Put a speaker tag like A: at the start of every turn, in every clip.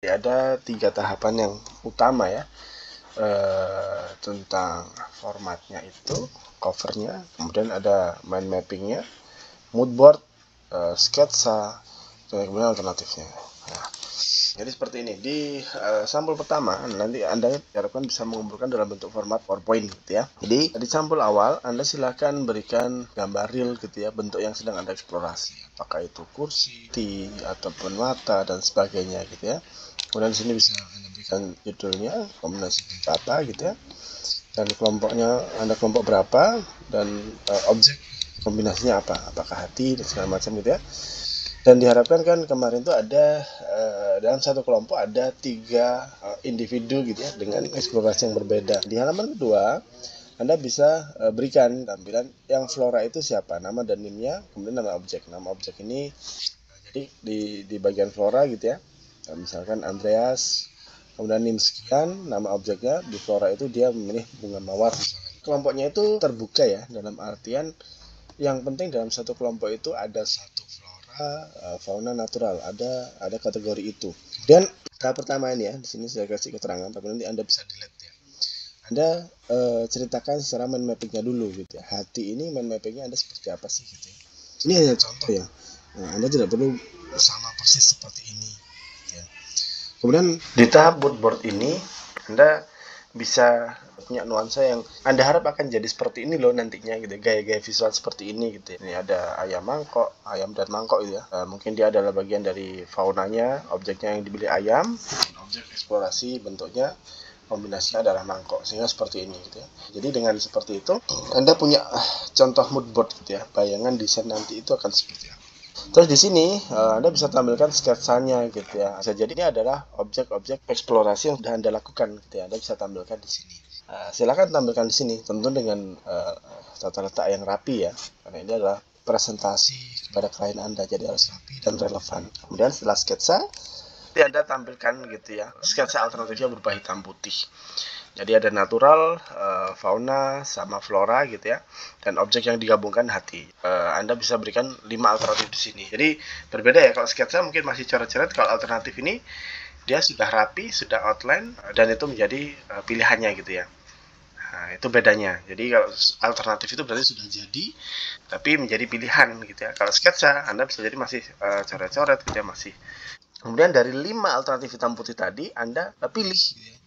A: Ada 3 tahapan yang utama ya, tentang formatnya itu, covernya, kemudian ada mind mappingnya, mood board, sketsa, dan kemudian alternatifnya. Nah, jadi seperti ini di sampul pertama nanti Anda diharapkan bisa mengumpulkan dalam bentuk format PowerPoint gitu ya. Jadi di sampul awal Anda silakan berikan gambar real gitu ya, bentuk yang sedang Anda eksplorasi, apakah itu kursi, ataupun mata dan sebagainya gitu ya. Kemudian di sini bisa Anda berikan judulnya, kombinasi apa gitu ya, dan kelompoknya Anda kelompok berapa, dan objek kombinasinya apa, apakah hati dan segala macam gitu ya. Dan diharapkan kan kemarin tuh ada dalam satu kelompok ada 3 individu gitu ya dengan eksplorasi yang berbeda. Di halaman kedua Anda bisa berikan tampilan yang flora itu siapa, nama dan nimnya, kemudian nama objek. Nama objek ini jadi di bagian flora gitu ya. Misalkan Andreas, kemudian nim sekian, nama objeknya di flora itu dia memilih bunga mawar. Kelompoknya itu terbuka ya, dalam artian yang penting dalam satu kelompok itu ada satu flora, fauna natural, ada kategori itu. Dan tahap pertama ini ya, di sini saya kasih keterangan, tapi nanti Anda bisa delete ya. Anda ceritakan secara mind mappingnya dulu gitu ya. Hati ini mind mappingnya Anda seperti apa sih gitu ya. Ini hanya contoh ya. Nah, Anda tidak perlu sama persis seperti ini. Ya. Kemudian di tahap mood board ini Anda bisa punya nuansa yang Anda harap akan jadi seperti ini loh nantinya gitu, gaya-gaya visual seperti ini gitu. Ini ada ayam mangkok, ayam dan mangkok gitu ya. Mungkin dia adalah bagian dari faunanya, objeknya yang dibeli ayam, objek eksplorasi bentuknya kombinasinya adalah mangkok, sehingga seperti ini gitu ya. Jadi dengan seperti itu Anda punya contoh mood board gitu ya, bayangan desain nanti itu akan seperti apa. Terus di sini Anda bisa tampilkan sketsanya gitu ya. Bisa jadi ini adalah objek-objek eksplorasi yang sudah Anda lakukan gitu ya. Anda bisa tampilkan di sini. Silakan tampilkan di sini, tentu dengan tata letak yang rapi ya. Karena ini adalah presentasi kepada klien Anda, jadi harus rapi dan relevan. Kemudian setelah sketsa, nanti Anda tampilkan gitu ya, sketsa alternatifnya berupa hitam putih. Jadi ada natural, fauna, sama flora gitu ya. Dan objek yang digabungkan hati. Anda bisa berikan 5 alternatif di sini. Jadi berbeda ya, kalau sketsa mungkin masih coret-coret, kalau alternatif ini dia sudah rapi, sudah outline, dan itu menjadi pilihannya gitu ya. Nah, itu bedanya. Jadi kalau alternatif itu berarti sudah jadi, tapi menjadi pilihan gitu ya. Kalau sketsa, Anda bisa jadi masih coret-coret gitu ya, masih. Kemudian dari 5 alternatif hitam putih tadi, Anda pilih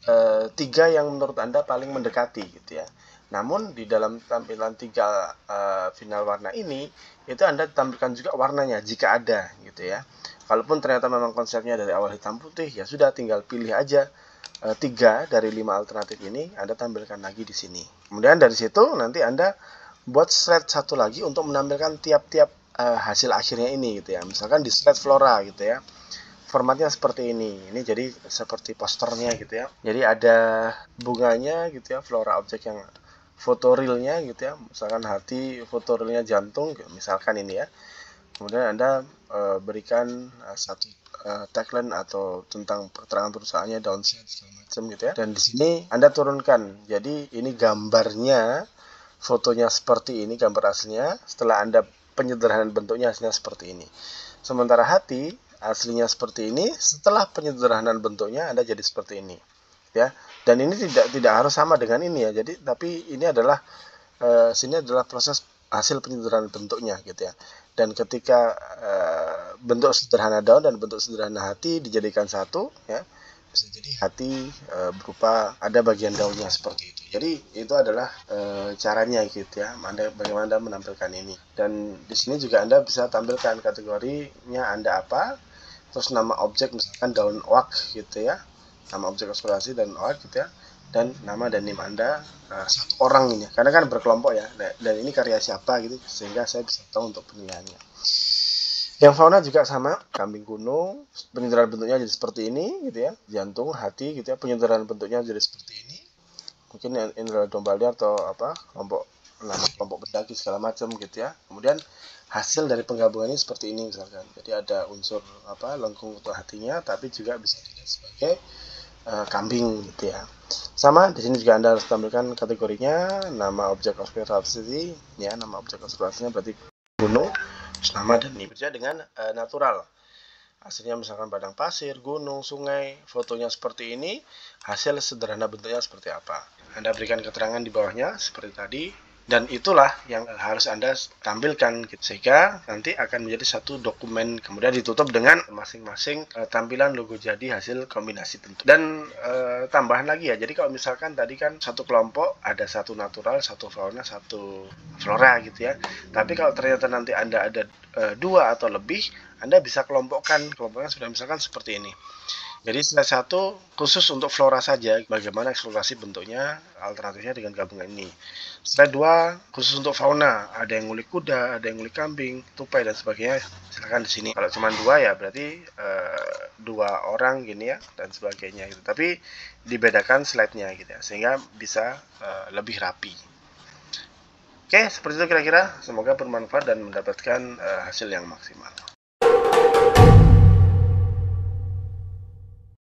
A: 3 yang menurut Anda paling mendekati gitu ya. Namun di dalam tampilan 3 final warna ini, itu Anda tampilkan juga warnanya jika ada gitu ya. Kalaupun ternyata memang konsepnya dari awal hitam putih, ya sudah tinggal pilih aja 3 dari 5 alternatif ini Anda tampilkan lagi di sini. Kemudian dari situ nanti Anda buat slide satu lagi untuk menampilkan tiap-tiap hasil akhirnya ini gitu ya. Misalkan di slide flora gitu ya. Formatnya seperti ini jadi seperti posternya gitu ya. Jadi ada bunganya gitu ya, flora objek yang foto realnya gitu ya, misalkan hati, foto realnya jantung misalkan ini ya. Kemudian Anda berikan satu tagline atau tentang keterangan perusahaannya, downside segala macam gitu ya. Dan di sini Anda turunkan, jadi ini gambarnya, fotonya seperti ini gambar aslinya, setelah Anda penyederhanaan bentuknya hasilnya seperti ini. Sementara hati aslinya seperti ini, setelah penyederhanaan bentuknya Anda jadi seperti ini ya. Dan ini tidak harus sama dengan ini ya. Jadi tapi ini adalah sini adalah proses hasil penyederhanaan bentuknya gitu ya. Dan ketika bentuk sederhana daun dan bentuk sederhana hati dijadikan satu ya, bisa jadi hati berupa ada bagian daunnya seperti itu. Jadi itu adalah caranya gitu ya, bagaimana Anda menampilkan ini. Dan di sini juga Anda bisa tampilkan kategorinya Anda apa, terus nama objek misalkan daun oak gitu ya, nama objek eksplorasi dan oak gitu ya, dan nama dan nim Anda satu orang ini, karena kan berkelompok ya, dan ini karya siapa gitu, sehingga saya bisa tahu untuk penilaiannya. Yang fauna juga sama, kambing gunung, penyederhanaan bentuknya jadi seperti ini gitu ya, jantung, hati gitu ya, penyederhanaan bentuknya jadi seperti ini. Mungkin ini adalah domba liar atau apa, kelompok pendaki segala macam gitu ya. Kemudian hasil dari penggabungannya seperti ini misalkan. Jadi ada unsur apa, lengkung untuk hatinya, tapi juga bisa dilihat sebagai kambing gitu ya. Sama di sini juga Anda harus tampilkan kategorinya, nama objek observasi ya, nama objek observasinya berarti gunung, nama dan ini berbeda dengan natural. hasilnya misalkan padang pasir, gunung, sungai, fotonya seperti ini, hasil sederhana bentuknya seperti apa. Anda berikan keterangan di bawahnya seperti tadi, dan itulah yang harus Anda tampilkan, sehingga nanti akan menjadi satu dokumen, kemudian ditutup dengan masing-masing tampilan logo jadi hasil kombinasi bentuk. Dan tambahan lagi ya, jadi kalau misalkan tadi kan satu kelompok ada satu natural, satu fauna, satu flora gitu ya, tapi kalau ternyata nanti Anda ada dua atau lebih, Anda bisa kelompokkan sudah misalkan seperti ini. Jadi slide 1 khusus untuk flora saja, bagaimana eksplorasi bentuknya, alternatifnya dengan gabungan ini. Slide 2 khusus untuk fauna, ada yang ngulik kuda, ada yang ngulik kambing, tupai dan sebagainya. Silakan di sini. Kalau cuma 2 ya berarti 2 orang gini ya dan sebagainya gitu. Tapi dibedakan slide-nya gitu ya, sehingga bisa lebih rapi. Oke, seperti itu kira-kira. Semoga bermanfaat dan mendapatkan hasil yang maksimal.